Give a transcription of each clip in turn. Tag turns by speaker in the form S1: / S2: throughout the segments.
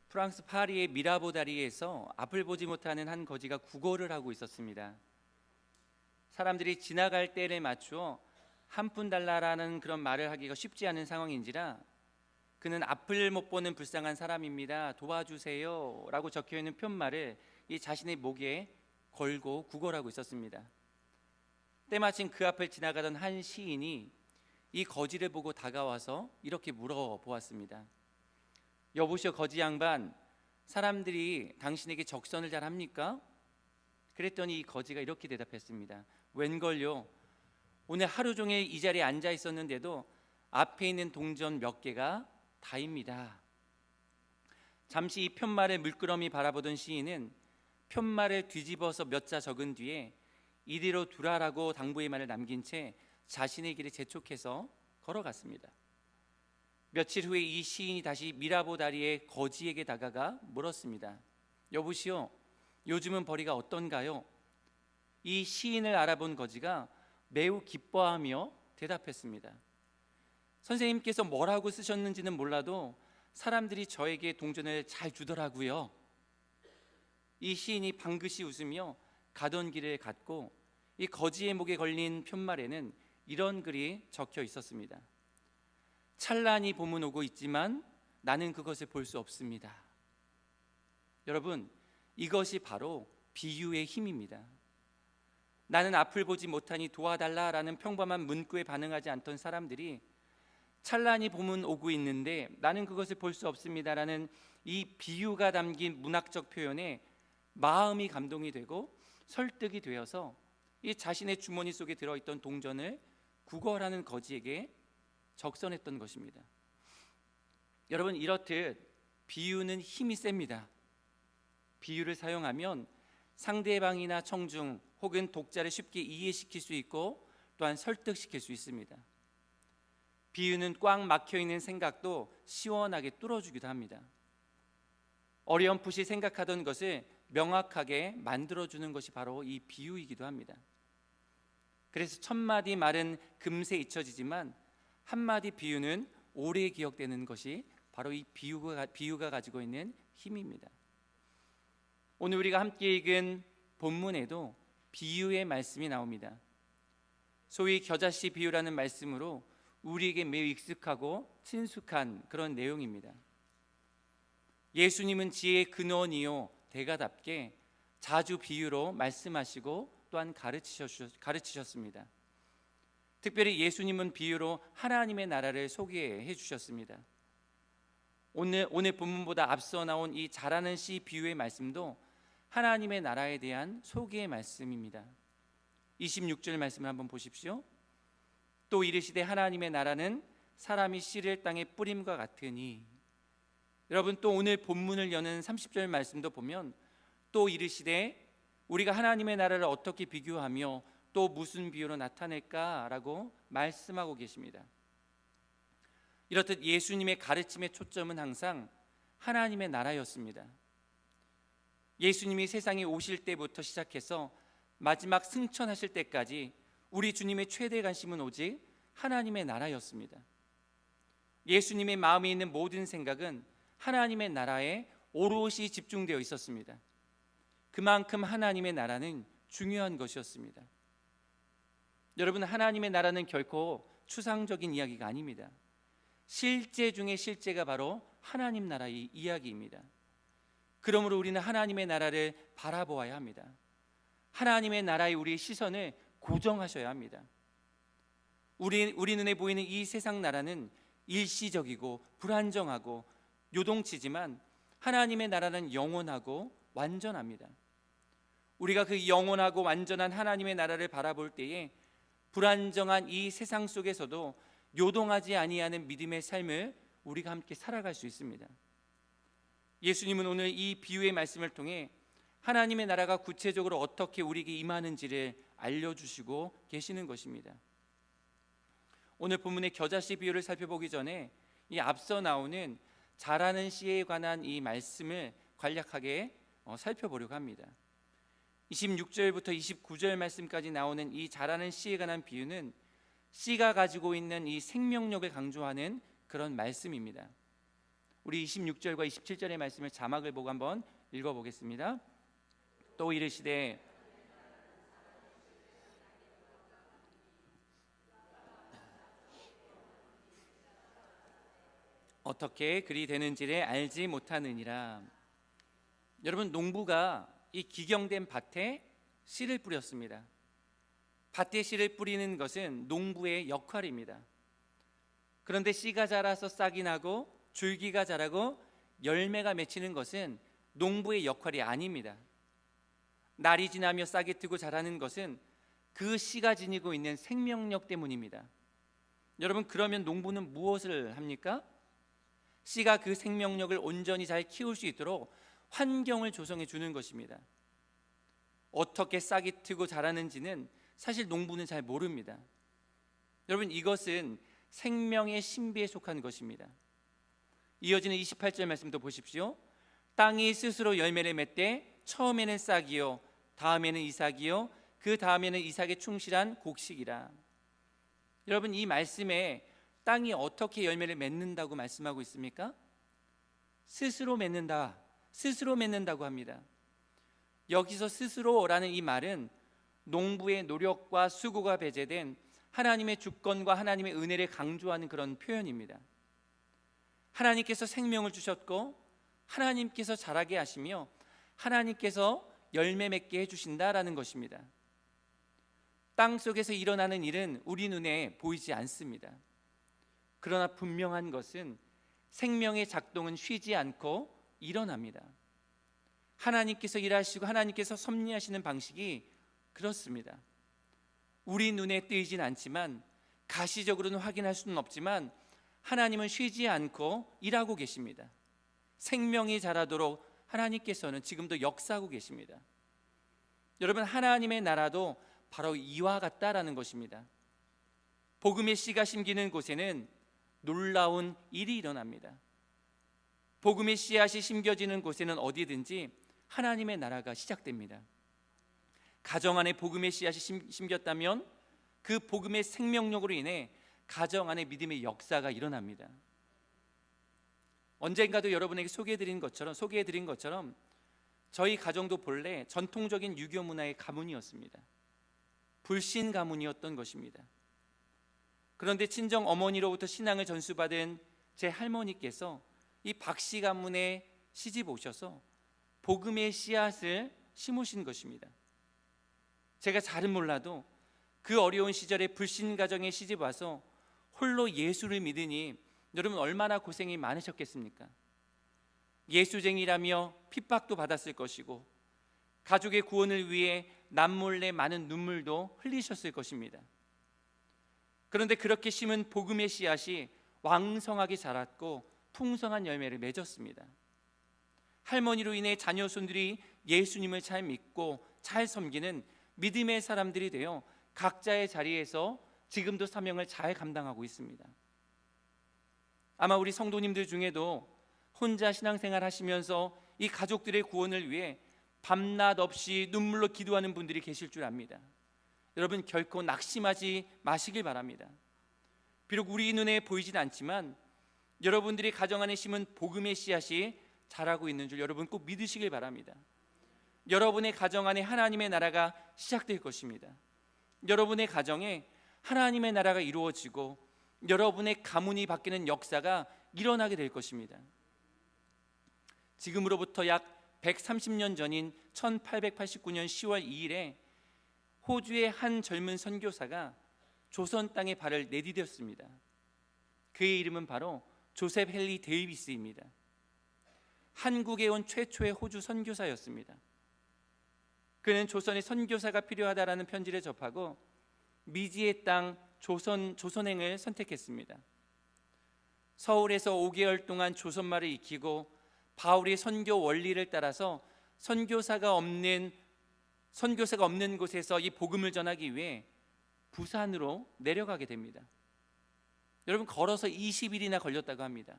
S1: 프랑스 파리의 미라보 다리에서 앞을 보지 못하는 한 거지가 구걸을 하고 있었습니다. 사람들이 지나갈 때를 맞추어 한 푼 달라라는 그런 말을 하기가 쉽지 않은 상황인지라 그는 앞을 못 보는 불쌍한 사람입니다, 도와주세요 라고 적혀있는 편말을 이 자신의 목에 걸고 구걸하고 있었습니다. 때마침 그 앞을 지나가던 한 시인이 이 거지를 보고 다가와서 이렇게 물어보았습니다. 여보시오 거지 양반, 사람들이 당신에게 적선을 잘 합니까? 그랬더니 이 거지가 이렇게 대답했습니다. 웬걸요, 오늘 하루 종일 이 자리에 앉아 있었는데도 앞에 있는 동전 몇 개가 다입니다. 잠시 이 편말을 물끄러미 바라보던 시인은 편말을 뒤집어서 몇 자 적은 뒤에 이리로 두라라고 당부의 말을 남긴 채 자신의 길에 재촉해서 걸어갔습니다. 며칠 후에 이 시인이 다시 미라보 다리의 거지에게 다가가 물었습니다. 여보시오, 요즘은 벌이가 어떤가요? 이 시인을 알아본 거지가 매우 기뻐하며 대답했습니다. 선생님께서 뭐라고 쓰셨는지는 몰라도 사람들이 저에게 동전을 잘 주더라고요. 이 시인이 방긋이 웃으며 가던 길을 갔고 이 거지의 목에 걸린 편말에는 이런 글이 적혀 있었습니다. 찬란히 봄은 오고 있지만 나는 그것을 볼 수 없습니다. 여러분, 이것이 바로 비유의 힘입니다. 나는 앞을 보지 못하니 도와달라라는 평범한 문구에 반응하지 않던 사람들이 찬란히 봄은 오고 있는데 나는 그것을 볼 수 없습니다라는 이 비유가 담긴 문학적 표현에 마음이 감동이 되고 설득이 되어서 이 자신의 주머니 속에 들어있던 동전을 구걸하는 거지에게 적선했던 것입니다. 여러분, 이렇듯 비유는 힘이 셉니다. 비유를 사용하면 상대방이나 청중 혹은 독자를 쉽게 이해시킬 수 있고 또한 설득시킬 수 있습니다. 비유는 꽉 막혀있는 생각도 시원하게 뚫어주기도 합니다. 어렴풋이 생각하던 것을 명확하게 만들어주는 것이 바로 이 비유이기도 합니다. 그래서 천마디 말은 금세 잊혀지지만 한마디 비유는 오래 기억되는 것이 바로 이 비유가 가지고 있는 힘입니다. 오늘 우리가 함께 읽은 본문에도 비유의 말씀이 나옵니다. 소위 겨자씨 비유라는 말씀으로 우리에게 매우 익숙하고 친숙한 그런 내용입니다. 예수님은 지혜의 근원이요 대가답게 자주 비유로 말씀하시고 또한 가르치셨습니다. 특별히 예수님은 비유로 하나님의 나라를 소개해 주셨습니다. 오늘 본문보다 앞서 나온 이 자라는 씨 비유의 말씀도 하나님의 나라에 대한 소개의 말씀입니다. 26절 말씀을 한번 보십시오. 또 이르시되 하나님의 나라는 사람이 씨를 땅에 뿌림과 같으니. 여러분, 또 오늘 본문을 여는 30절 말씀도 보면 또 이르시되, 우리가 하나님의 나라를 어떻게 비교하며 또 무슨 비유로 나타낼까라고 말씀하고 계십니다. 이렇듯 예수님의 가르침의 초점은 항상 하나님의 나라였습니다. 예수님이 세상에 오실 때부터 시작해서 마지막 승천하실 때까지 우리 주님의 최대 관심은 오직 하나님의 나라였습니다. 예수님의 마음에 있는 모든 생각은 하나님의 나라에 오롯이 집중되어 있었습니다. 그만큼 하나님의 나라는 중요한 것이었습니다. 여러분, 하나님의 나라는 결코 추상적인 이야기가 아닙니다. 실제 중에 실제가 바로 하나님 나라의 이야기입니다. 그러므로 우리는 하나님의 나라를 바라보아야 합니다. 하나님의 나라에 우리의 시선을 고정하셔야 합니다. 우리 눈에 보이는 이 세상 나라는 일시적이고 불안정하고 요동치지만 하나님의 나라는 영원하고 완전합니다. 우리가 그 영원하고 완전한 하나님의 나라를 바라볼 때에 불안정한 이 세상 속에서도 요동하지 아니하는 믿음의 삶을 우리가 함께 살아갈 수 있습니다. 예수님은 오늘 이 비유의 말씀을 통해 하나님의 나라가 구체적으로 어떻게 우리에게 임하는지를 알려주시고 계시는 것입니다. 오늘 본문의 겨자씨 비유를 살펴보기 전에 이 앞서 나오는 자라는 씨에 관한 이 말씀을 간략하게 살펴보려고 합니다. 26절부터 29절 말씀까지 나오는 이 자라는 씨에 관한 비유는 씨가 가지고 있는 이 생명력을 강조하는 그런 말씀입니다. 우리 26절과 27절의 말씀을 자막을 보고 한번 읽어보겠습니다. 또 이르시되 어떻게 그리 되는지를 알지 못하느니라. 여러분, 농부가 이 기경된 밭에 씨를 뿌렸습니다. 밭에 씨를 뿌리는 것은 농부의 역할입니다. 그런데 씨가 자라서 싹이 나고 줄기가 자라고 열매가 맺히는 것은 농부의 역할이 아닙니다. 날이 지나며 싹이 트고 자라는 것은 그 씨가 지니고 있는 생명력 때문입니다. 여러분, 그러면 농부는 무엇을 합니까? 씨가 그 생명력을 온전히 잘 키울 수 있도록 환경을 조성해 주는 것입니다. 어떻게 싹이 트고 자라는지는 사실 농부는 잘 모릅니다. 여러분, 이것은 생명의 신비에 속한 것입니다. 이어지는 28절 말씀도 보십시오. 땅이 스스로 열매를 맺되 처음에는 싹이요 다음에는 이삭이요 그 다음에는 이삭에 충실한 곡식이라. 여러분, 이 말씀에 땅이 어떻게 열매를 맺는다고 말씀하고 있습니까? 스스로 맺는다, 스스로 맺는다고 합니다. 여기서 스스로라는 이 말은 농부의 노력과 수고가 배제된 하나님의 주권과 하나님의 은혜를 강조하는 그런 표현입니다. 하나님께서 생명을 주셨고 하나님께서 자라게 하시며 하나님께서 열매 맺게 해주신다라는 것입니다. 땅 속에서 일어나는 일은 우리 눈에 보이지 않습니다. 그러나 분명한 것은 생명의 작동은 쉬지 않고 일어납니다. 하나님께서 일하시고 하나님께서 섭리하시는 방식이 그렇습니다. 우리 눈에 띄진 않지만, 가시적으로는 확인할 수는 없지만 하나님은 쉬지 않고 일하고 계십니다. 생명이 자라도록 하나님께서는 지금도 역사하고 계십니다. 여러분, 하나님의 나라도 바로 이와 같다라는 것입니다. 복음의 씨가 심기는 곳에는 놀라운 일이 일어납니다. 복음의 씨앗이 심겨지는 곳에는 어디든지 하나님의 나라가 시작됩니다. 가정 안에 복음의 씨앗이 심겼다면 그 복음의 생명력으로 인해 가정 안에 믿음의 역사가 일어납니다. 언젠가도 여러분에게 소개해드린 것처럼 저희 가정도 본래 전통적인 유교 문화의 가문이었습니다. 불신 가문이었던 것입니다. 그런데 친정 어머니로부터 신앙을 전수받은 제 할머니께서 이 박씨 가문에 시집 오셔서 복음의 씨앗을 심으신 것입니다. 제가 잘은 몰라도 그 어려운 시절에 불신 가정에 시집 와서 홀로 예수를 믿으니 여러분 얼마나 고생이 많으셨겠습니까? 예수쟁이라며 핍박도 받았을 것이고 가족의 구원을 위해 남몰래 많은 눈물도 흘리셨을 것입니다. 그런데 그렇게 심은 복음의 씨앗이 왕성하게 자랐고 풍성한 열매를 맺었습니다. 할머니로 인해 자녀손들이 예수님을 잘 믿고 잘 섬기는 믿음의 사람들이 되어 각자의 자리에서 지금도 사명을 잘 감당하고 있습니다. 아마 우리 성도님들 중에도 혼자 신앙생활 하시면서 이 가족들의 구원을 위해 밤낮 없이 눈물로 기도하는 분들이 계실 줄 압니다. 여러분, 결코 낙심하지 마시길 바랍니다. 비록 우리 눈에 보이진 않지만 여러분들이 가정 안에 심은 복음의 씨앗이 자라고 있는 줄 여러분 꼭 믿으시길 바랍니다. 여러분의 가정 안에 하나님의 나라가 시작될 것입니다. 여러분의 가정에 하나님의 나라가 이루어지고 여러분의 가문이 바뀌는 역사가 일어나게 될 것입니다. 지금으로부터 약 130년 전인 1889년 10월 2일에 호주의 한 젊은 선교사가 조선 땅에 발을 내디뎠습니다. 그의 이름은 바로 조셉 헨리 데이비스입니다. 한국에 온 최초의 호주 선교사였습니다. 그는 조선에 선교사가 필요하다라는 편지를 접하고 미지의 땅 조선행을 선택했습니다. 서울에서 5개월 동안 조선말을 익히고 바울의 선교 원리를 따라서 선교사가 없는 곳에서 이 복음을 전하기 위해 부산으로 내려가게 됩니다. 여러분, 걸어서 20일이나 걸렸다고 합니다.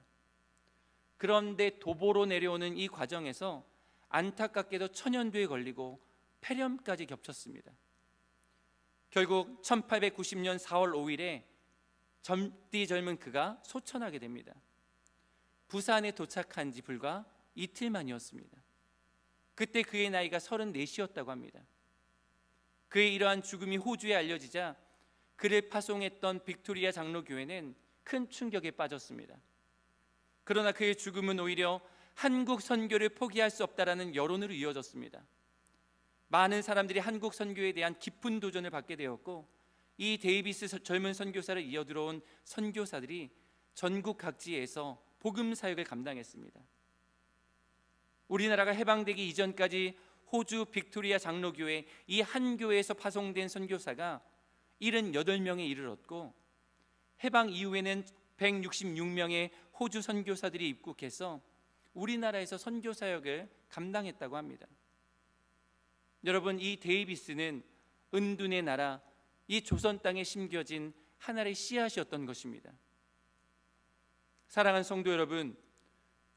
S1: 그런데 도보로 내려오는 이 과정에서 안타깝게도 천연두에 걸리고 폐렴까지 겹쳤습니다. 결국 1890년 4월 5일에 젊디 젊은 그가 소천하게 됩니다. 부산에 도착한 지 불과 이틀 만이었습니다. 그때 그의 나이가 34이었다고 합니다. 그의 이러한 죽음이 호주에 알려지자 그를 파송했던 빅토리아 장로교회는 큰 충격에 빠졌습니다. 그러나 그의 죽음은 오히려 한국 선교를 포기할 수 없다라는 여론으로 이어졌습니다. 많은 사람들이 한국 선교에 대한 깊은 도전을 받게 되었고, 이 데이비스 젊은 선교사를 이어 들어온 선교사들이 전국 각지에서 복음 사역을 감당했습니다. 우리나라가 해방되기 이전까지 호주 빅토리아 장로교회 이 한 교회에서 파송된 선교사가 78명에 이르렀고, 해방 이후에는 166명의 호주 선교사들이 입국해서 우리나라에서 선교 사역을 감당했다고 합니다. 여러분, 이 데이비스는 은둔의 나라, 이 조선 땅에 심겨진 하나의 씨앗이었던 것입니다. 사랑하는 성도 여러분,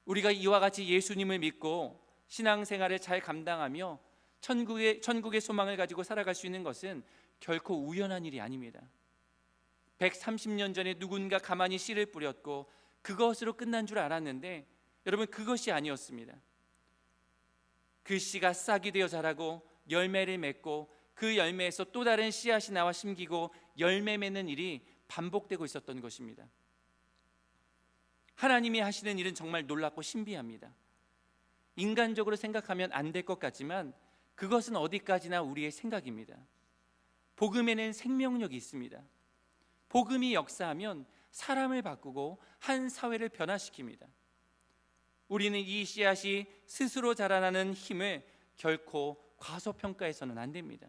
S1: 우리가 이와 같이 예수님을 믿고 신앙생활을 잘 감당하며 천국의 소망을 가지고 살아갈 수 있는 것은 결코 우연한 일이 아닙니다. 130년 전에 누군가 가만히 씨를 뿌렸고 그것으로 끝난 줄 알았는데, 여러분, 그것이 아니었습니다. 그 씨가 싹이 되어 자라고 열매를 맺고 그 열매에서 또 다른 씨앗이 나와 심기고 열매 맺는 일이 반복되고 있었던 것입니다. 하나님이 하시는 일은 정말 놀랍고 신비합니다. 인간적으로 생각하면 안 될 것 같지만 그것은 어디까지나 우리의 생각입니다. 복음에는 생명력이 있습니다. 복음이 역사하면 사람을 바꾸고 한 사회를 변화시킵니다. 우리는 이 씨앗이 스스로 자라나는 힘을 결코 과소평가해서는 안 됩니다.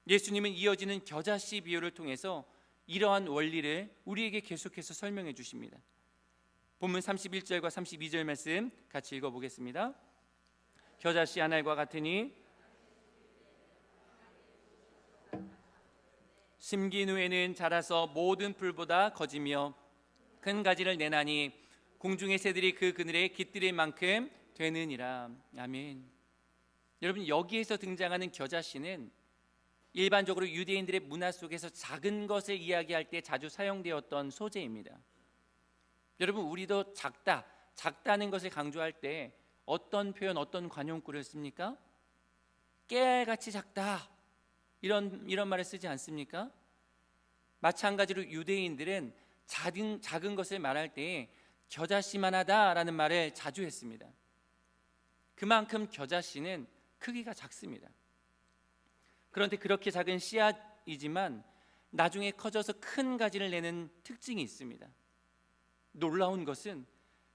S1: 예수님은 이어지는 겨자씨 비유를 통해서 이러한 원리를 우리에게 계속해서 설명해 주십니다. 본문 31절과 32절 말씀 같이 읽어보겠습니다. 겨자씨 한 알과 같으니 심긴 후에는 자라서 모든 풀보다 거지며 큰 가지를 내나니 공중의 새들이 그 그늘에 깃들일 만큼 되느니라. 아멘. 여러분, 여기에서 등장하는 겨자씨는 일반적으로 유대인들의 문화 속에서 작은 것을 이야기할 때 자주 사용되었던 소재입니다. 여러분, 우리도 작다는 것을 강조할 때 어떤 표현, 어떤 관용구를 씁니까? 깨알같이 작다, 이런 말을 쓰지 않습니까? 마찬가지로 유대인들은 작은 것을 말할 때 겨자씨만하다라는 말을 자주 했습니다. 그만큼 겨자씨는 크기가 작습니다. 그런데 그렇게 작은 씨앗이지만 나중에 커져서 큰 가지를 내는 특징이 있습니다. 놀라운 것은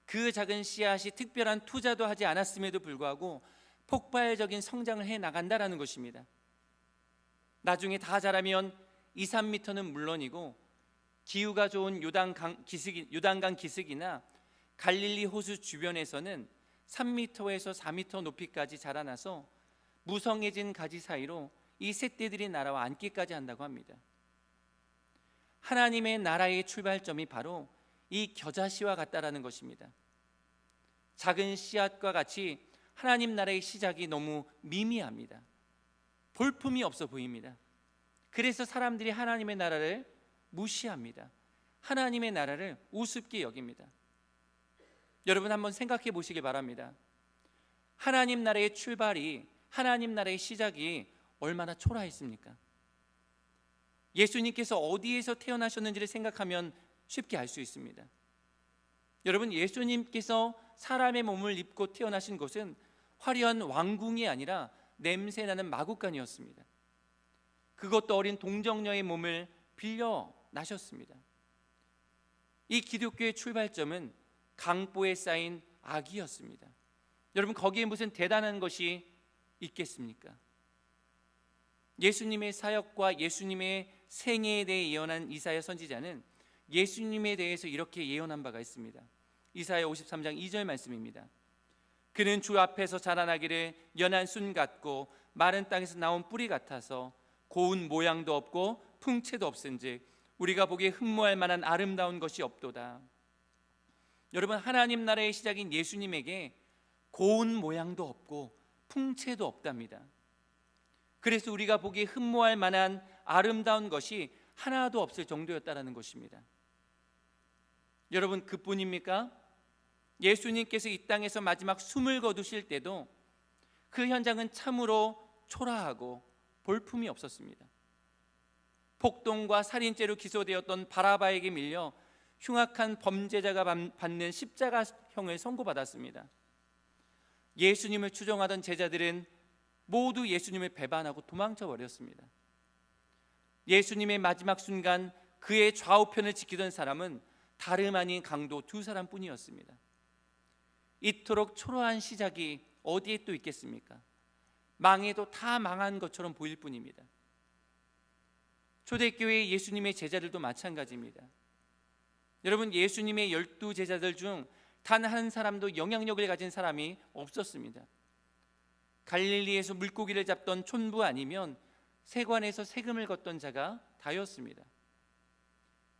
S1: 그 작은 씨앗이 특별한 투자도 하지 않았음에도 불구하고 폭발적인 성장을 해 나간다라는 것입니다. 나중에 다 자라면 2, 3m는 물론이고 기후가 좋은 요단강 기슭이나 갈릴리 호수 주변에서는 3m에서 4m 높이까지 자라나서 무성해진 가지 사이로 이 새떼들이 날아와 앉기까지 한다고 합니다. 하나님의 나라의 출발점이 바로 이 겨자씨와 같다라는 것입니다. 작은 씨앗과 같이 하나님 나라의 시작이 너무 미미합니다. 볼품이 없어 보입니다. 그래서 사람들이 하나님의 나라를 무시합니다. 하나님의 나라를 우습게 여깁니다. 여러분, 한번 생각해 보시기 바랍니다. 하나님 나라의 출발이, 하나님 나라의 시작이 얼마나 초라했습니까? 예수님께서 어디에서 태어나셨는지를 생각하면 쉽게 알 수 있습니다. 여러분, 예수님께서 사람의 몸을 입고 태어나신 곳은 화려한 왕궁이 아니라 냄새나는 마구간이었습니다. 그것도 어린 동정녀의 몸을 빌려 나셨습니다. 이 기독교의 출발점은 강보에 쌓인 아기였습니다. 여러분, 거기에 무슨 대단한 것이 있겠습니까? 예수님의 사역과 예수님의 생애에 대해 예언한 이사야 선지자는 예수님에 대해서 이렇게 예언한 바가 있습니다. 이사야 53장 2절 말씀입니다. 그는 주 앞에서 자라나기를 연한 순 같고 마른 땅에서 나온 뿌리 같아서 고운 모양도 없고 풍채도 없은즉 우리가 보기에 흠모할 만한 아름다운 것이 없도다. 여러분, 하나님 나라의 시작인 예수님에게 고운 모양도 없고 풍채도 없답니다. 그래서 우리가 보기에 흠모할 만한 아름다운 것이 하나도 없을 정도였다라는 것입니다. 여러분, 그뿐입니까? 예수님께서 이 땅에서 마지막 숨을 거두실 때도 그 현장은 참으로 초라하고 볼품이 없었습니다. 폭동과 살인죄로 기소되었던 바라바에게 밀려 흉악한 범죄자가 받는 십자가형을 선고받았습니다. 예수님을 추종하던 제자들은 모두 예수님을 배반하고 도망쳐 버렸습니다. 예수님의 마지막 순간 그의 좌우편을 지키던 사람은 다름 아닌 강도 두 사람뿐이었습니다. 이토록 초라한 시작이 어디에 또 있겠습니까? 망해도 다 망한 것처럼 보일 뿐입니다. 초대교회의 예수님의 제자들도 마찬가지입니다. 여러분, 예수님의 12 제자들 중 단 한 사람도 영향력을 가진 사람이 없었습니다. 갈릴리에서 물고기를 잡던 촌부 아니면 세관에서 세금을 걷던 자가 다였습니다.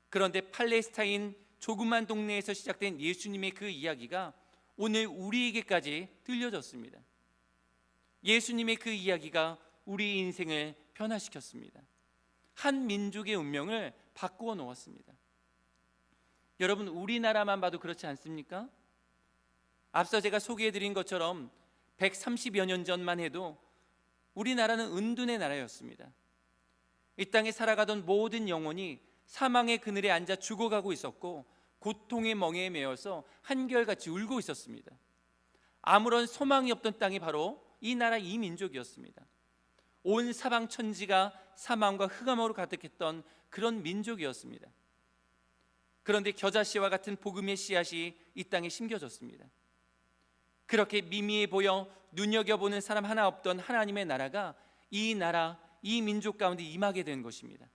S1: 그런데 팔레스타인 조그만 동네에서 시작된 예수님의 그 이야기가 오늘 우리에게까지 들려졌습니다. 예수님의 그 이야기가 우리 인생을 변화시켰습니다. 한 민족의 운명을 바꾸어 놓았습니다. 여러분, 우리나라만 봐도 그렇지 않습니까? 앞서 제가 소개해드린 것처럼 130여 년 전만 해도 우리나라는 은둔의 나라였습니다. 이 땅에 살아가던 모든 영혼이 사망의 그늘에 앉아 죽어가고 있었고 고통의 멍에에 매여서 한결같이 울고 있었습니다. 아무런 소망이 없던 땅이 바로 이 나라 이 민족이었습니다. 온 사방 천지가 사망과 흑암으로 가득했던 그런 민족이었습니다. 그런데 겨자씨와 같은 복음의 씨앗이 이 땅에 심겨졌습니다. 그렇게 미미해 보여 눈여겨보는 사람 하나 없던 하나님의 나라가 이 나라, 이 민족 가운데 임하게 된 것입니다.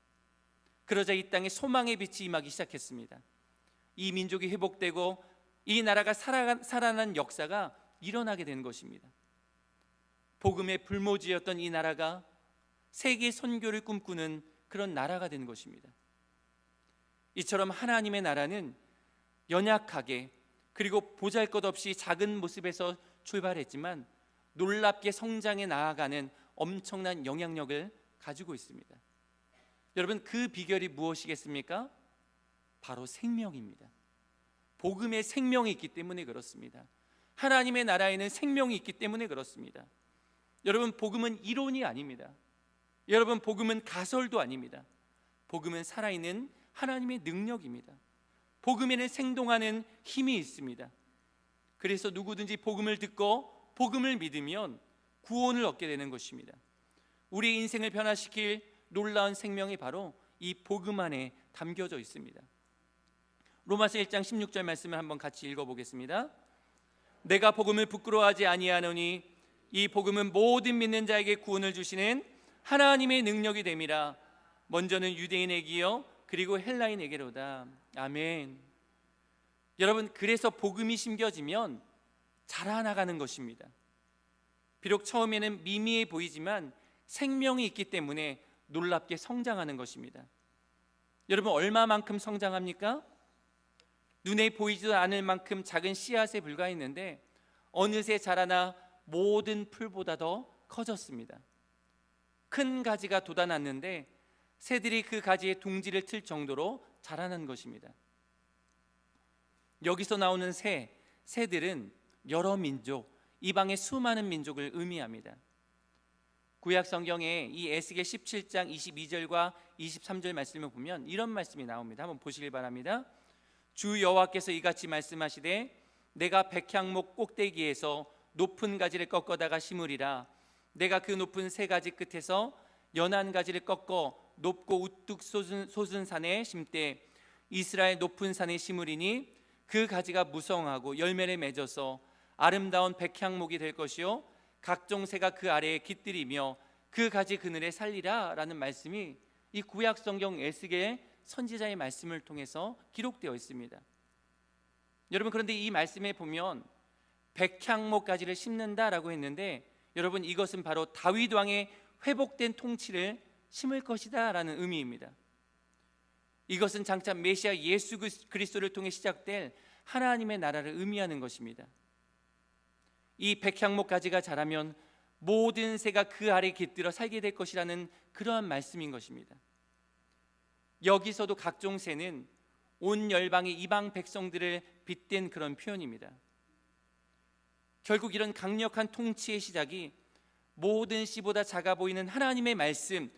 S1: 그러자 이 땅에 소망의 빛이 임하기 시작했습니다. 이 민족이 회복되고 이 나라가 살아난 역사가 일어나게 된 것입니다. 복음의 불모지였던 이 나라가 세계 선교를 꿈꾸는 그런 나라가 된 것입니다. 이처럼 하나님의 나라는 연약하게 그리고 보잘것없이 작은 모습에서 출발했지만 놀랍게 성장해 나아가는 엄청난 영향력을 가지고 있습니다. 여러분, 그 비결이 무엇이겠습니까? 바로 생명입니다. 복음의 생명이 있기 때문에 그렇습니다. 하나님의 나라에는 생명이 있기 때문에 그렇습니다. 여러분, 복음은 이론이 아닙니다. 여러분, 복음은 가설도 아닙니다. 복음은 살아있는 하나님의 능력입니다. 복음에는 생동하는 힘이 있습니다. 그래서 누구든지 복음을 듣고 복음을 믿으면 구원을 얻게 되는 것입니다. 우리 인생을 변화시킬 놀라운 생명이 바로 이 복음 안에 담겨져 있습니다. 로마서 1장 16절 말씀을 한번 같이 읽어보겠습니다. 내가 복음을 부끄러워하지 아니하노니 이 복음은 모든 믿는 자에게 구원을 주시는 하나님의 능력이 됨이라. 먼저는 유대인에게요 그리고 헬라인에게로다. 아멘. 여러분, 그래서 복음이 심겨지면 자라나가는 것입니다. 비록 처음에는 미미해 보이지만 생명이 있기 때문에 놀랍게 성장하는 것입니다. 여러분, 얼마만큼 성장합니까? 눈에 보이지도 않을 만큼 작은 씨앗에 불과했는데 어느새 자라나 모든 풀보다 더 커졌습니다. 큰 가지가 돋아났는데 새들이 그 가지에 둥지를 틀 정도로 자라는 것입니다. 여기서 나오는 새들은 여러 민족, 이방의 수많은 민족을 의미합니다. 구약 성경에 이 에스겔 17장 22절과 23절 말씀을 보면 이런 말씀이 나옵니다. 한번 보시길 바랍니다. 주 여호와께서 이같이 말씀하시되 내가 백향목 꼭대기에서 높은 가지를 꺾어다가 심으리라. 내가 그 높은 세 가지 끝에서 연한 가지를 꺾어 높고 우뚝 솟은 산에 심되 이스라엘 높은 산에 심으리니 그 가지가 무성하고 열매를 맺어서 아름다운 백향목이 될 것이요 각종 새가 그 아래에 깃들이며 그 가지 그늘에 살리라 라는 말씀이 이 구약 성경 에스겔 선지자의 말씀을 통해서 기록되어 있습니다. 여러분, 그런데 이 말씀에 보면 백향목 가지를 심는다라고 했는데 여러분, 이것은 바로 다윗 왕의 회복된 통치를 심을 것이다 라는 의미입니다. 이것은 장차 메시아 예수 그리스도를 통해 시작될 하나님의 나라를 의미하는 것입니다. 이 백향목 가지가 자라면 모든 새가 그 아래 깃들어 살게 될 것이라는 그러한 말씀인 것입니다. 여기서도 각종 새는 온 열방의 이방 백성들을 빗댄 그런 표현입니다. 결국 이런 강력한 통치의 시작이 모든 씨보다 작아 보이는 하나님의 말씀,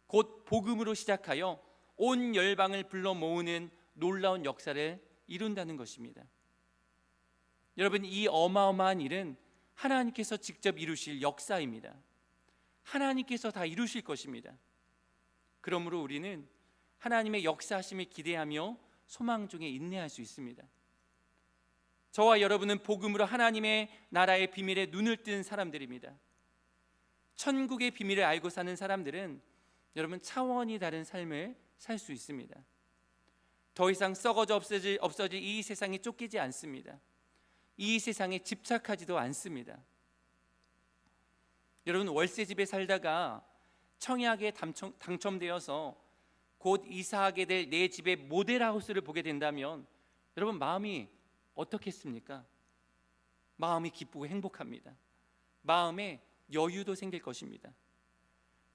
S1: 곧 복음으로 시작하여 온 열방을 불러 모으는 놀라운 역사를 이룬다는 것입니다. 여러분, 이 어마어마한 일은 하나님께서 직접 이루실 역사입니다. 하나님께서 다 이루실 것입니다. 그러므로 우리는 하나님의 역사하심을 기대하며 소망 중에 인내할 수 있습니다. 저와 여러분은 복음으로 하나님의 나라의 비밀에 눈을 뜬 사람들입니다. 천국의 비밀을 알고 사는 사람들은 여러분 차원이 다른 삶을 살 수 있습니다. 더 이상 썩어져 없어질 이 세상에 쫓기지 않습니다. 이 세상에 집착하지도 않습니다. 여러분, 월세집에 살다가 청약에 당첨되어서 곧 이사하게 될 내 집의 모델하우스를 보게 된다면 여러분 마음이 어떻겠습니까? 마음이 기쁘고 행복합니다. 마음에 여유도 생길 것입니다.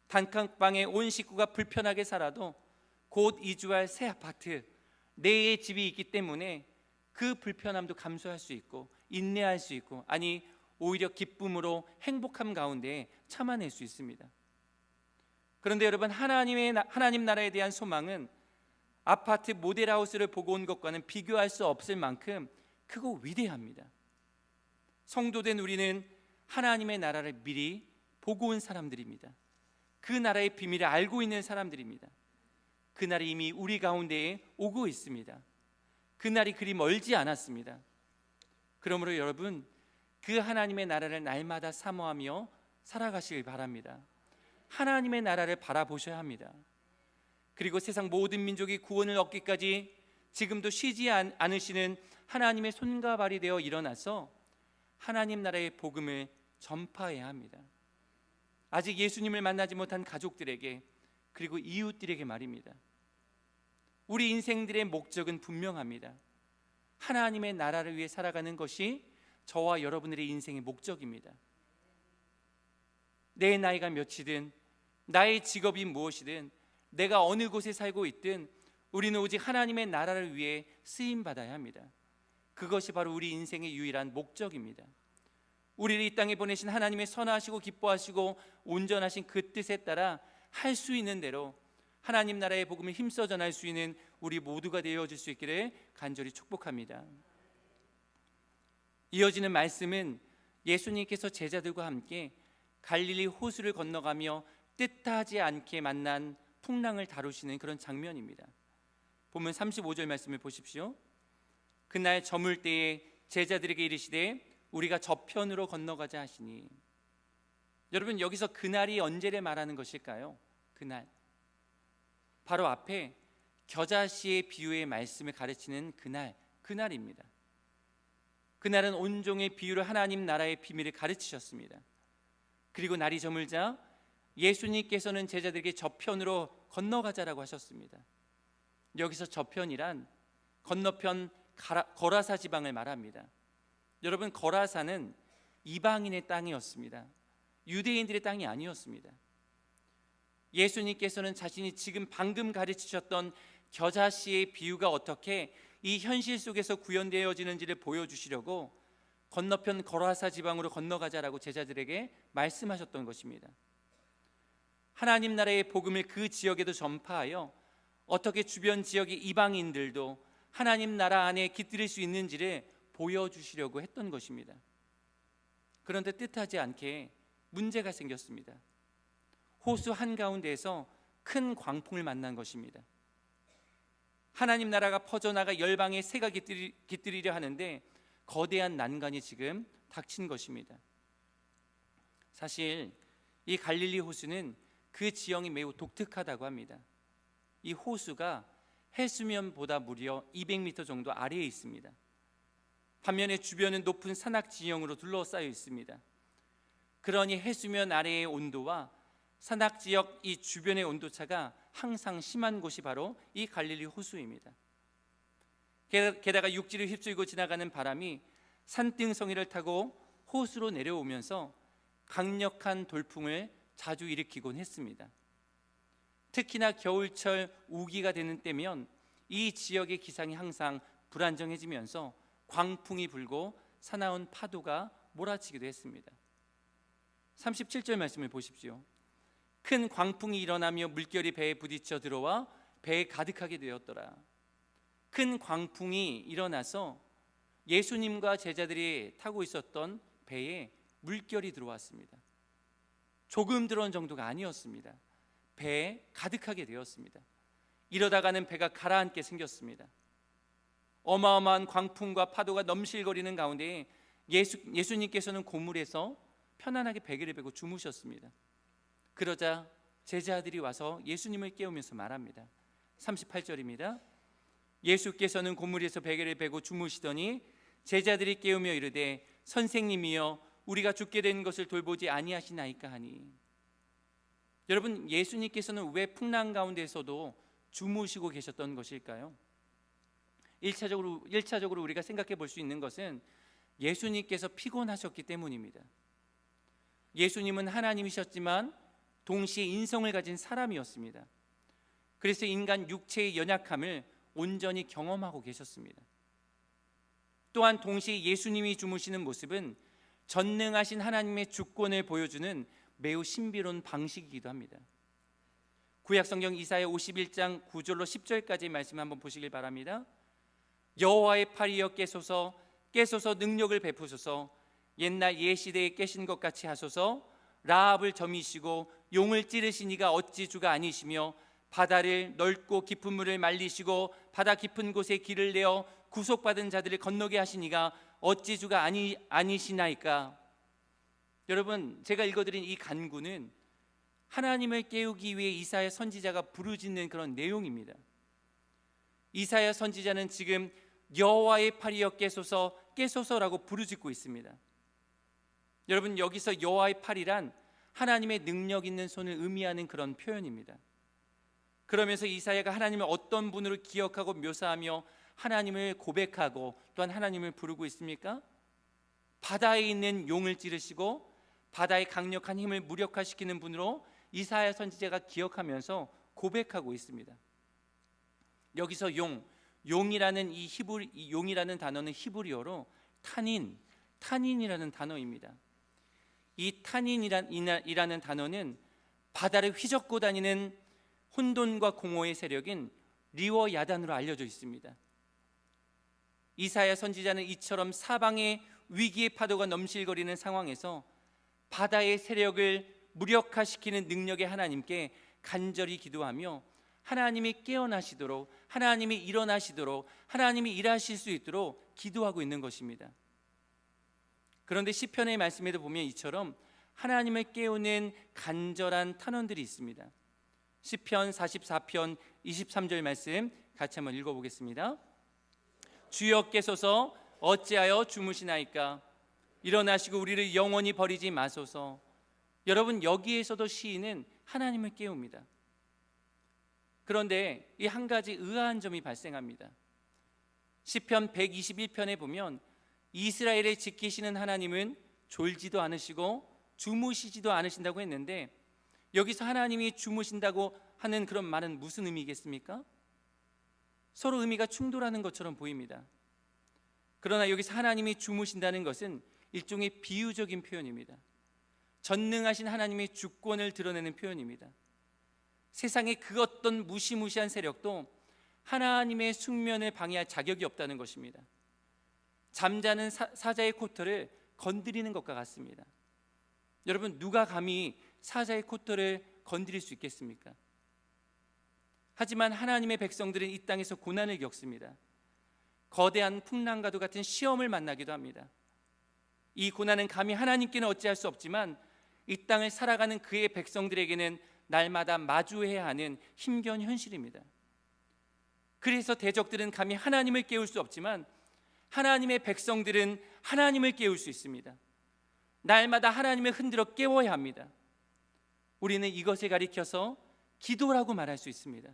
S1: 단칸방에 온 식구가 불편하게 살아도 곧 이주할 새 아파트, 내 집이 있기 때문에 그 불편함도 감수할 수 있고 인내할 수 있고, 아니 오히려 기쁨으로 행복함 가운데 참아낼 수 있습니다. 그런데 여러분, 하나님 나라에 대한 소망은 아파트 모델하우스를 보고 온 것과는 비교할 수 없을 만큼 크고 위대합니다. 성도된 우리는 하나님의 나라를 미리 보고 온 사람들입니다. 그 나라의 비밀을 알고 있는 사람들입니다. 그날이 이미 우리 가운데에 오고 있습니다. 그날이 그리 멀지 않았습니다. 그러므로 여러분, 그 하나님의 나라를 날마다 사모하며 살아가시길 바랍니다. 하나님의 나라를 바라보셔야 합니다. 그리고 세상 모든 민족이 구원을 얻기까지 지금도 쉬지 않으시는 하나님의 손과 발이 되어 일어나서 하나님 나라의 복음을 전파해야 합니다. 아직 예수님을 만나지 못한 가족들에게, 그리고 이웃들에게 말입니다. 우리 인생들의 목적은 분명합니다. 하나님의 나라를 위해 살아가는 것이 저와 여러분들의 인생의 목적입니다. 내 나이가 몇이든, 나의 직업이 무엇이든, 내가 어느 곳에 살고 있든 우리는 오직 하나님의 나라를 위해 쓰임받아야 합니다. 그것이 바로 우리 인생의 유일한 목적입니다. 우리를 이 땅에 보내신 하나님의 선하시고 기뻐하시고 온전하신 그 뜻에 따라 할 수 있는 대로 하나님 나라의 복음을 힘써 전할 수 있는 우리 모두가 되어질 수 있기를 간절히 축복합니다. 이어지는 말씀은 예수님께서 제자들과 함께 갈릴리 호수를 건너가며 뜻하지 않게 만난 풍랑을 다루시는 그런 장면입니다. 보면 35절 말씀을 보십시오. 그날 저물 때에 제자들에게 이르시되 우리가 저편으로 건너가자 하시니. 여러분, 여기서 그날이 언제를 말하는 것일까요? 그날, 바로 앞에 겨자씨의 비유의 말씀을 가르치는 그날입니다. 그날은 온종의 비유로 하나님 나라의 비밀을 가르치셨습니다. 그리고 날이 저물자 예수님께서는 제자들에게 저편으로 건너가자라고 하셨습니다. 여기서 저편이란 건너편 거라사 지방을 말합니다. 여러분, 거라사는 이방인의 땅이었습니다. 유대인들의 땅이 아니었습니다. 예수님께서는 자신이 방금 가르치셨던 겨자씨의 비유가 어떻게 이 현실 속에서 구현되어지는지를 보여주시려고 건너편 거라사 지방으로 건너가자라고 제자들에게 말씀하셨던 것입니다. 하나님 나라의 복음을 그 지역에도 전파하여 어떻게 주변 지역의 이방인들도 하나님 나라 안에 깃들일 수 있는지를 보여주시려고 했던 것입니다. 그런데 뜻하지 않게 문제가 생겼습니다. 호수 한가운데에서 큰 광풍을 만난 것입니다. 하나님 나라가 퍼져나가 열방의 새가 깃들이려 하는데 거대한 난간이 지금 닥친 것입니다. 사실 이 갈릴리 호수는 그 지형이 매우 독특하다고 합니다. 이 호수가 해수면보다 무려 200m 정도 아래에 있습니다. 반면에 주변은 높은 산악 지형으로 둘러싸여 있습니다. 그러니 해수면 아래의 온도와 산악 지역 이 주변의 온도차가 항상 심한 곳이 바로 이 갈릴리 호수입니다. 게다가 육지를 휩쓸고 지나가는 바람이 산등성이를 타고 호수로 내려오면서 강력한 돌풍을 자주 일으키곤 했습니다. 특히나 겨울철 우기가 되는 때면 이 지역의 기상이 항상 불안정해지면서 광풍이 불고 사나운 파도가 몰아치기도 했습니다. 37절 말씀을 보십시오. 큰 광풍이 일어나며 물결이 배에 부딪혀 들어와 배에 가득하게 되었더라. 큰 광풍이 일어나서 예수님과 제자들이 타고 있었던 배에 물결이 들어왔습니다. 조금 들어온 정도가 아니었습니다. 배에 가득하게 되었습니다. 이러다가는 배가 가라앉게 생겼습니다. 어마어마한 광풍과 파도가 넘실거리는 가운데 예수님께서는 고물에서 편안하게 베개를 베고 주무셨습니다. 그러자 제자들이 와서 예수님을 깨우면서 말합니다. 38절입니다. 예수께서는 고물에서 베개를 베고 주무시더니 제자들이 깨우며 이르되 선생님이여 우리가 죽게 된 것을 돌보지 아니하시나이까 하니. 여러분, 예수님께서는 왜 풍랑 가운데서도 주무시고 계셨던 것일까요? 1차적으로 우리가 생각해 볼 수 있는 것은 예수님께서 피곤하셨기 때문입니다. 예수님은 하나님이셨지만 동시에 인성을 가진 사람이었습니다. 그래서 인간 육체의 연약함을 온전히 경험하고 계셨습니다. 또한 동시에 예수님이 주무시는 모습은 전능하신 하나님의 주권을 보여주는 매우 신비로운 방식이기도 합니다. 구약성경 이사야 51장 9절로 10절까지 말씀 한번 보시길 바랍니다. 여호와의 팔이여 깨소서, 깨소서 능력을 베푸소서. 옛날 옛시대에 깨신 것 같이 하소서. 라합을 점이시고 용을 찌르신 이가 어찌 주가 아니시며 바다를 넓고 깊은 물을 말리시고 바다 깊은 곳에 길을 내어 구속받은 자들을 건너게 하신 이가 어찌 주가 아니시나이까. 여러분, 제가 읽어드린 이 간구는 하나님을 깨우기 위해 이사야 선지자가 부르짖는 그런 내용입니다. 이사야 선지자는 지금 여호와의 팔이여 깨소서, 깨소서라고 부르짖고 있습니다. 여러분, 여기서 여호와의 팔이란 하나님의 능력 있는 손을 의미하는 그런 표현입니다. 그러면서 이사야가 하나님을 어떤 분으로 기억하고 묘사하며 하나님을 고백하고 또한 하나님을 부르고 있습니까? 바다에 있는 용을 찌르시고 바다의 강력한 힘을 무력화시키는 분으로 이사야 선지자가 기억하면서 고백하고 있습니다. 여기서 용이라는 이 용이라는 단어는 히브리어로 탄인이라는 단어입니다. 이 탄인이라는 단어는 바다를 휘젓고 다니는 혼돈과 공허의 세력인 리워 야단으로 알려져 있습니다. 이사야 선지자는 이처럼 사방의 위기의 파도가 넘실거리는 상황에서 바다의 세력을 무력화시키는 능력의 하나님께 간절히 기도하며 하나님이 깨어나시도록, 하나님이 일어나시도록, 하나님이 일하실 수 있도록 기도하고 있는 것입니다. 그런데 시편의 말씀에도 보면 이처럼 하나님을 깨우는 간절한 탄원들이 있습니다. 시편 44편 23절 말씀 같이 한번 읽어보겠습니다. 주여 깨소서, 어찌하여 주무시나이까. 일어나시고 우리를 영원히 버리지 마소서. 여러분, 여기에서도 시인은 하나님을 깨웁니다. 그런데 이 한 가지 의아한 점이 발생합니다. 시편 121편에 보면 이스라엘을 지키시는 하나님은 졸지도 않으시고 주무시지도 않으신다고 했는데, 여기서 하나님이 주무신다고 하는 그런 말은 무슨 의미겠습니까? 서로 의미가 충돌하는 것처럼 보입니다. 그러나 여기서 하나님이 주무신다는 것은 일종의 비유적인 표현입니다. 전능하신 하나님의 주권을 드러내는 표현입니다. 세상의 그 어떤 무시무시한 세력도 하나님의 숙면을 방해할 자격이 없다는 것입니다. 잠자는 사자의 코털을 건드리는 것과 같습니다. 여러분, 누가 감히 사자의 코털을 건드릴 수 있겠습니까? 하지만 하나님의 백성들은 이 땅에서 고난을 겪습니다. 거대한 풍랑과도 같은 시험을 만나기도 합니다. 이 고난은 감히 하나님께는 어찌할 수 없지만 이 땅을 살아가는 그의 백성들에게는 날마다 마주해야 하는 힘겨운 현실입니다. 그래서 대적들은 감히 하나님을 깨울 수 없지만 하나님의 백성들은 하나님을 깨울 수 있습니다. 날마다 하나님을 흔들어 깨워야 합니다. 우리는 이것을 가리켜서 기도라고 말할 수 있습니다.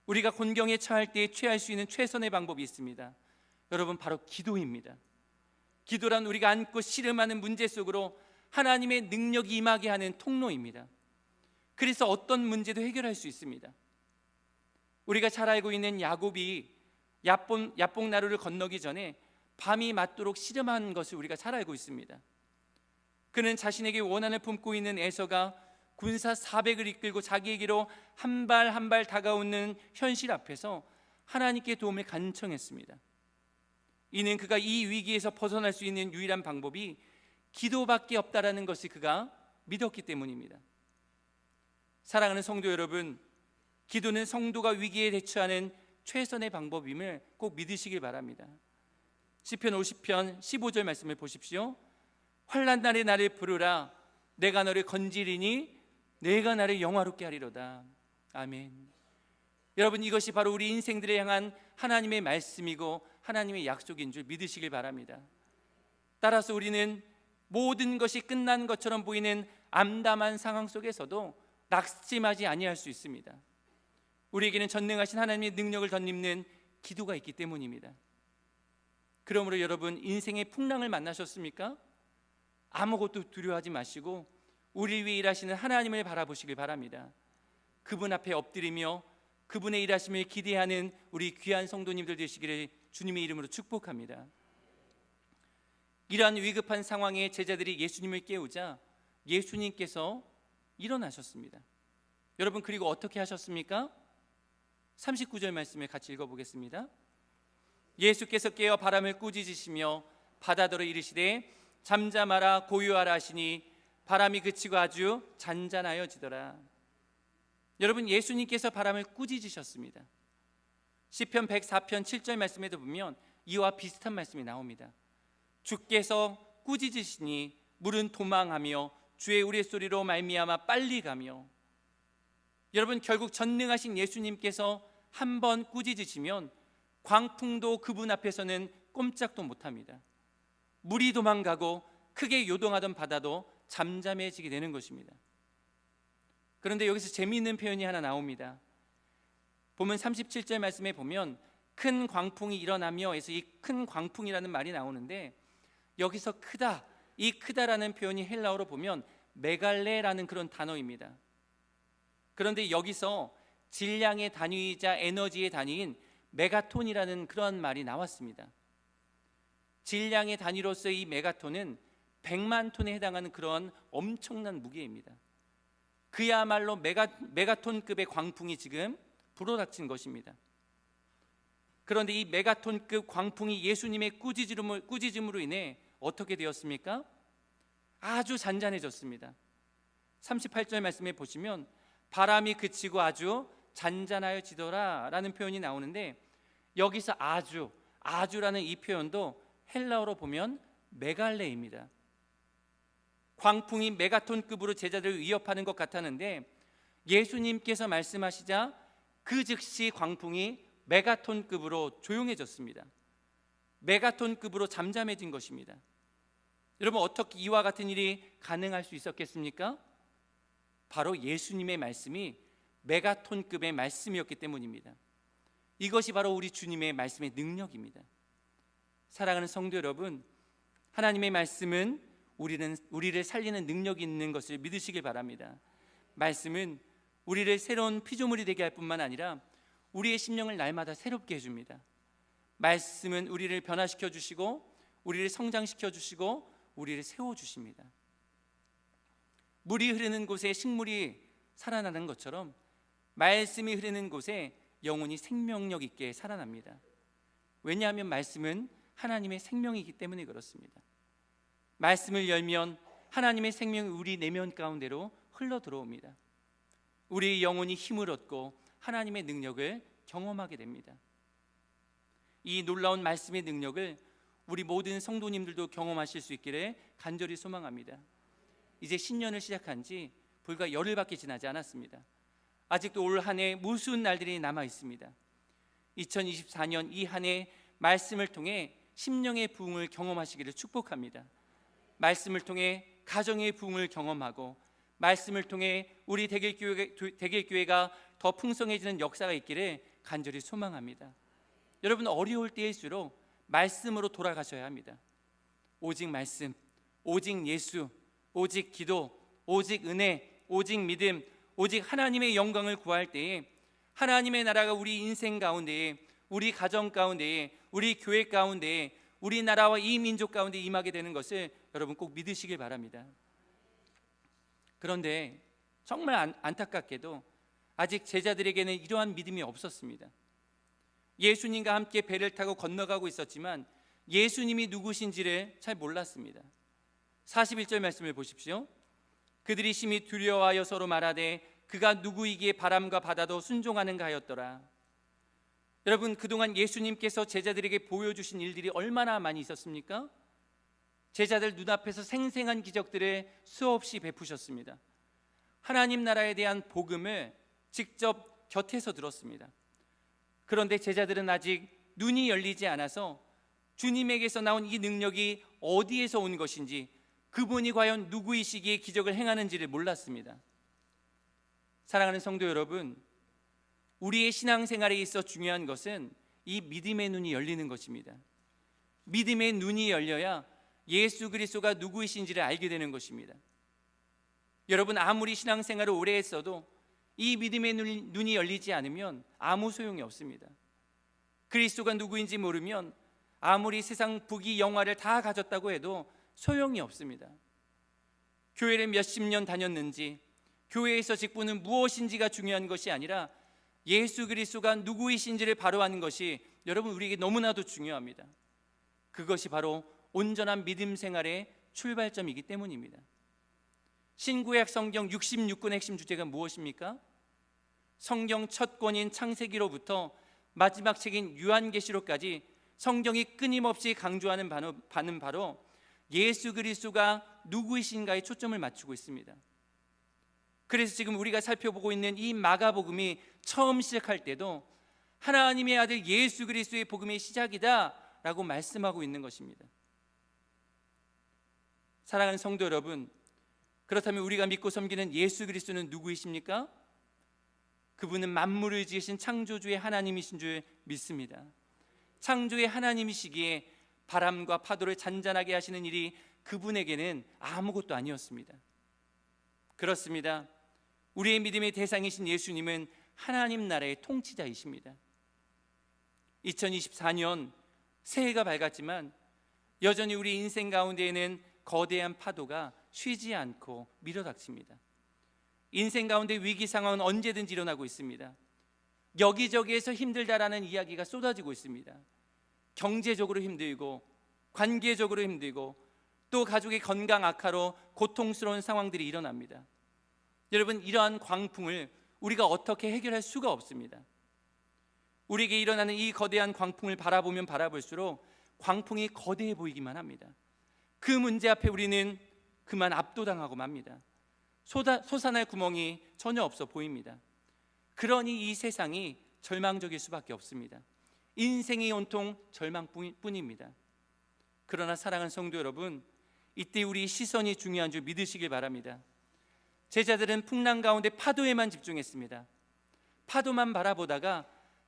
S1: 우리가 곤경에 처할 때에 취할 수 있는 최선의 방법이 있습니다. 여러분, 바로 기도입니다. 기도란 우리가 안고 씨름하는 문제 속으로 하나님의 능력이 임하게 하는 통로입니다. 그래서 어떤 문제도 해결할 수 있습니다. 우리가 잘 알고 있는 야곱이 야복나루를 건너기 전에 밤이 맞도록 씨름한 것을 우리가 잘 알고 있습니다. 그는 자신에게 원한을 품고 있는 에서가 군사 400을 이끌고 자기에게로 한 발 한 발 다가오는 현실 앞에서 하나님께 도움을 간청했습니다. 이는 그가 이 위기에서 벗어날 수 있는 유일한 방법이 기도밖에 없다라는 것을 그가 믿었기 때문입니다. 사랑하는 성도 여러분, 기도는 성도가 위기에 대처하는 최선의 방법임을 꼭 믿으시길 바랍니다. 시편 50편 15절 말씀을 보십시오. 환난 날에 나를 부르라. 내가 너를 건지리니 내가 나를 영화롭게 하리로다. 아멘. 여러분, 이것이 바로 우리 인생들에 향한 하나님의 말씀이고 하나님의 약속인 줄 믿으시길 바랍니다. 따라서 우리는 모든 것이 끝난 것처럼 보이는 암담한 상황 속에서도 낙심하지 아니할 수 있습니다. 우리에게는 전능하신 하나님의 능력을 덧입는 기도가 있기 때문입니다. 그러므로 여러분, 인생의 풍랑을 만나셨습니까? 아무것도 두려워하지 마시고 우리 위해 일하시는 하나님을 바라보시길 바랍니다. 그분 앞에 엎드리며 그분의 일하심을 기대하는 우리 귀한 성도님들 되시기를 주님의 이름으로 축복합니다. 이러한 위급한 상황에 제자들이 예수님을 깨우자 예수님께서 일어나셨습니다. 여러분, 그리고 어떻게 하셨습니까? 39절 말씀을 같이 읽어보겠습니다. 예수께서 깨어 바람을 꾸짖으시며 바다더러 이르시되 잠잠하라 고요하라 하시니 바람이 그치고 아주 잔잔하여지더라. 여러분, 예수님께서 바람을 꾸짖으셨습니다. 시편 104편 7절 말씀에도 보면 이와 비슷한 말씀이 나옵니다. 주께서 꾸짖으시니 물은 도망하며 주의 우레소리로 말미암아 빨리 가며. 여러분, 결국 전능하신 예수님께서 한번 꾸짖으시면 광풍도 그분 앞에서는 꼼짝도 못합니다. 물이 도망가고 크게 요동하던 바다도 잠잠해지게 되는 것입니다. 그런데 여기서 재미있는 표현이 하나 나옵니다. 보면 37절 말씀에 보면 큰 광풍이 일어나며 해서 이 큰 광풍이라는 말이 나오는데, 여기서 크다, 이 크다라는 표현이 헬라어로 보면 메갈레라는 그런 단어입니다. 그런데 여기서 질량의 단위이자 에너지의 단위인 메가톤이라는 그런 말이 나왔습니다. 질량의 단위로서 이 메가톤은 100만 톤에 해당하는 그런 엄청난 무게입니다. 그야말로 메가톤급의 광풍이 지금 불어닥친 것입니다. 그런데 이 메가톤급 광풍이 예수님의 꾸짖음으로 인해 어떻게 되었습니까? 아주 잔잔해졌습니다. 38절 말씀에 보시면 바람이 그치고 아주 잔잔하여지더라 라는 표현이 나오는데, 여기서 아주라는 이 표현도 헬라어로 보면 메갈레입니다. 광풍이 메가톤급으로 제자들을 위협하는 것 같았는데 예수님께서 말씀하시자 그 즉시 광풍이 메가톤급으로 조용해졌습니다. 메가톤급으로 잠잠해진 것입니다. 여러분, 어떻게 이와 같은 일이 가능할 수 있었겠습니까? 바로 예수님의 말씀이 메가톤급의 말씀이었기 때문입니다. 이것이 바로 우리 주님의 말씀의 능력입니다. 사랑하는 성도 여러분, 하나님의 말씀은 우리를 살리는 능력이 있는 것을 믿으시길 바랍니다. 말씀은 우리를 새로운 피조물이 되게 할 뿐만 아니라 우리의 심령을 날마다 새롭게 해줍니다. 말씀은 우리를 변화시켜 주시고 우리를 성장시켜 주시고 우리를 세워주십니다. 물이 흐르는 곳에 식물이 살아나는 것처럼 말씀이 흐르는 곳에 영혼이 생명력 있게 살아납니다. 왜냐하면 말씀은 하나님의 생명이기 때문에 그렇습니다. 말씀을 열면 하나님의 생명이 우리 내면 가운데로 흘러 들어옵니다. 우리의 영혼이 힘을 얻고 하나님의 능력을 경험하게 됩니다. 이 놀라운 말씀의 능력을 우리 모든 성도님들도 경험하실 수 있기를 간절히 소망합니다. 이제 신년을 시작한 지 불과 열흘밖에 지나지 않았습니다. 아직도 올 한 해 무수한 날들이 남아 있습니다. 2024년 이 한 해 말씀을 통해 심령의 부흥을 경험하시기를 축복합니다. 말씀을 통해 가정의 부흥을 경험하고 말씀을 통해 우리 대길교회가 더 풍성해지는 역사가 있기를 간절히 소망합니다. 여러분, 어려울 때일수록 말씀으로 돌아가셔야 합니다. 오직 말씀, 오직 예수, 오직 기도, 오직 은혜, 오직 믿음, 오직 하나님의 영광을 구할 때에 하나님의 나라가 우리 인생 가운데에, 우리 가정 가운데에, 우리 교회 가운데에, 우리나라와 이 민족 가운데 임하게 되는 것을 여러분 꼭 믿으시길 바랍니다. 그런데 정말 안타깝게도 아직 제자들에게는 이러한 믿음이 없었습니다. 예수님과 함께 배를 타고 건너가고 있었지만 예수님이 누구신지를 잘 몰랐습니다. 41절 말씀을 보십시오. 그들이 심히 두려워하여 서로 말하되 그가 누구이기에 바람과 바다도 순종하는가 하였더라. 여러분, 그동안 예수님께서 제자들에게 보여주신 일들이 얼마나 많이 있었습니까? 제자들 눈앞에서 생생한 기적들을 수없이 베푸셨습니다. 하나님 나라에 대한 복음을 직접 곁에서 들었습니다. 그런데 제자들은 아직 눈이 열리지 않아서 주님에게서 나온 이 능력이 어디에서 온 것인지, 그분이 과연 누구이시기에 기적을 행하는지를 몰랐습니다. 사랑하는 성도 여러분, 우리의 신앙생활에 있어 중요한 것은 이 믿음의 눈이 열리는 것입니다. 믿음의 눈이 열려야 예수 그리스도가 누구이신지를 알게 되는 것입니다. 여러분, 아무리 신앙생활을 오래 했어도 이 믿음의 눈이 열리지 않으면 아무 소용이 없습니다. 그리스도가 누구인지 모르면 아무리 세상 부귀 영화를 다 가졌다고 해도 소용이 없습니다. 교회를 몇십 년 다녔는지, 교회에서 직분은 무엇인지가 중요한 것이 아니라 예수 그리스도가 누구이신지를 바로 아는 것이 여러분 우리에게 너무나도 중요합니다. 그것이 바로 온전한 믿음 생활의 출발점이기 때문입니다. 신구약 성경 66권의 핵심 주제가 무엇입니까? 성경 첫 권인 창세기로부터 마지막 책인 요한계시록까지 성경이 끊임없이 강조하는 바는 바로 예수 그리스도가 누구이신가에 초점을 맞추고 있습니다. 그래서 지금 우리가 살펴보고 있는 이 마가복음이 처음 시작할 때도 하나님의 아들 예수 그리스도의 복음의 시작이다 라고 말씀하고 있는 것입니다. 사랑하는 성도 여러분, 그렇다면 우리가 믿고 섬기는 예수 그리스도는 누구이십니까? 그분은 만물을 지으신 창조주의 하나님이신 줄 믿습니다. 창조의 하나님이시기에 바람과 파도를 잔잔하게 하시는 일이 그분에게는 아무것도 아니었습니다. 그렇습니다. 우리의 믿음의 대상이신 예수님은 하나님 나라의 통치자이십니다. 2024년 새해가 밝았지만 여전히 우리 인생 가운데에는 거대한 파도가 쉬지 않고 밀어닥칩니다. 인생 가운데 위기 상황은 언제든지 일어나고 있습니다. 여기저기에서 힘들다라는 이야기가 쏟아지고 있습니다. 경제적으로 힘들고, 관계적으로 힘들고, 또 가족의 건강 악화로 고통스러운 상황들이 일어납니다. 여러분, 이러한 광풍을 우리가 어떻게 해결할 수가 없습니다. 우리에게 일어나는 이 거대한 광풍을 바라보면 바라볼수록 광풍이 거대해 보이기만 합니다. 그 문제 앞에 우리는 그만 압도당하고 맙니다. 솟아날 구멍이 전혀 없어 보입니다. 그러니 이 세상이 절망적일 수밖에 없습니다. 인생이 온통 절망뿐입니다. 그러나 사랑하는 성도 여러분, 이때 우리 시선이 중요한 줄 믿으시길 바랍니다. 제자들은 풍랑 가운데 파도에만 집중했습니다. 파도만 바라보다가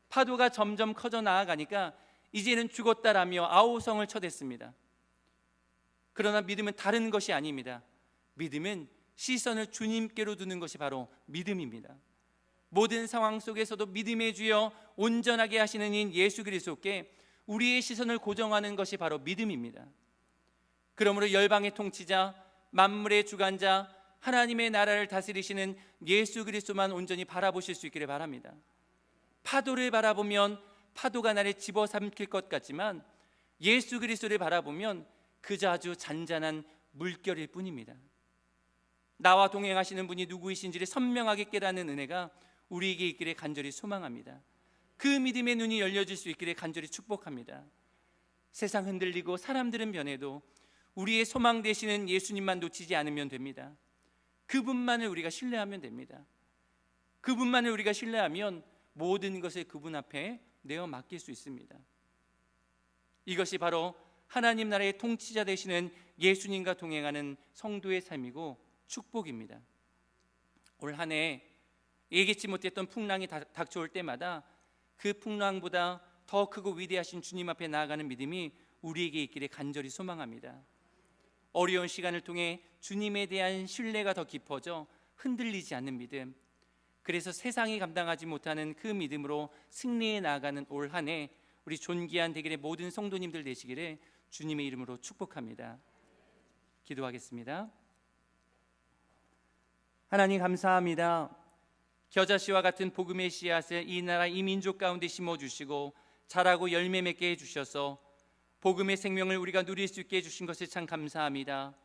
S1: 파도가 점점 커져 나아가니까 이제는 죽었다라며 아우성을 쳐댔습니다. 그러나 믿음은 다른 것이 아닙니다. 믿음은 시선을 주님께로 두는 것이 바로 믿음입니다. 모든 상황 속에서도 믿음의 주여 온전하게 하시는 인 예수 그리스도께 우리의 시선을 고정하는 것이 바로 믿음입니다. 그러므로 열방의 통치자, 만물의 주관자, 하나님의 나라를 다스리시는 예수 그리스도만 온전히 바라보실 수 있기를 바랍니다. 파도를 바라보면 파도가 나를 집어삼킬 것 같지만 예수 그리스도를 바라보면 그저 아주 잔잔한 물결일 뿐입니다. 나와 동행하시는 분이 누구이신지를 선명하게 깨닫는 은혜가 우리에게 있기를 간절히 소망합니다. 그 믿음의 눈이 열려질 수 있기를 간절히 축복합니다. 세상 흔들리고 사람들은 변해도 우리의 소망 되시는 예수님만 놓치지 않으면 됩니다. 그분만을 우리가 신뢰하면 됩니다. 그분만을 우리가 신뢰하면 모든 것을 그분 앞에 내어 맡길 수 있습니다. 이것이 바로 하나님 나라의 통치자 되시는 예수님과 동행하는 성도의 삶이고 축복입니다. 올 한 해 예기치 못했던 풍랑이 닥쳐올 때마다 그 풍랑보다 더 크고 위대하신 주님 앞에 나아가는 믿음이 우리에게 있기를 간절히 소망합니다. 어려운 시간을 통해 주님에 대한 신뢰가 더 깊어져 흔들리지 않는 믿음, 그래서 세상이 감당하지 못하는 그 믿음으로 승리해 나아가는 올 한 해 우리 존귀한 대길의 모든 성도님들 되시기를 주님의 이름으로 축복합니다. 기도하겠습니다. 하나님 감사합니다. 겨자씨와 같은 복음의 씨앗을 이 나라 이 민족 가운데 심어주시고 자라고 열매 맺게 해주셔서 복음의 생명을 우리가 누릴 수 있게 해주신 것을 참 감사합니다.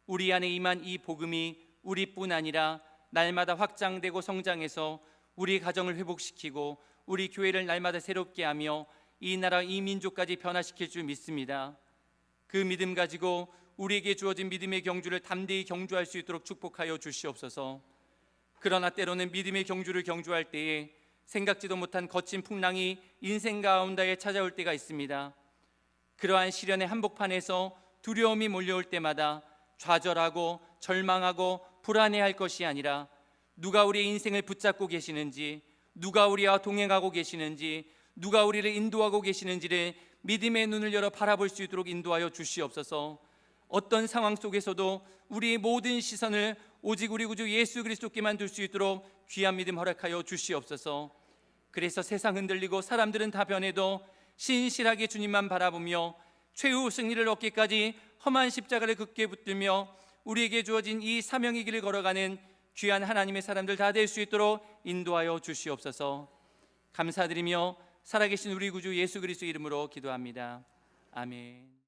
S1: 우리 안에 임한 이 복음이 우리뿐 아니라 날마다 확장되고 성장해서 우리 가정을 회복시키고 우리 교회를 날마다 새롭게 하며 이 나라 이 민족까지 변화시킬 줄 믿습니다. 그 믿음 가지고 우리에게 주어진 믿음의 경주를 담대히 경주할 수 있도록 축복하여 주시옵소서. 그러나 때로는 믿음의 경주를 경주할 때에 생각지도 못한 거친 풍랑이 인생 가운데 찾아올 때가 있습니다. 그러한 시련의 한복판에서 두려움이 몰려올 때마다 좌절하고 절망하고 불안해할 것이 아니라 누가 우리의 인생을 붙잡고 계시는지, 누가 우리와 동행하고 계시는지, 누가 우리를 인도하고 계시는지를 믿음의 눈을 열어 바라볼 수 있도록 인도하여 주시옵소서. 어떤 상황 속에서도 우리의 모든 시선을 오직 우리 구주 예수 그리스도께만 둘 수 있도록 귀한 믿음 허락하여 주시옵소서. 그래서 세상 흔들리고 사람들은 다 변해도 신실하게 주님만 바라보며 최후 승리를 얻기까지 험한 십자가를 굳게 붙들며 우리에게 주어진 이 사명의 길을 걸어가는 귀한 하나님의 사람들 다 될 수 있도록 인도하여 주시옵소서. 감사드리며 살아계신 우리 구주 예수 그리스도 이름으로 기도합니다. 아멘.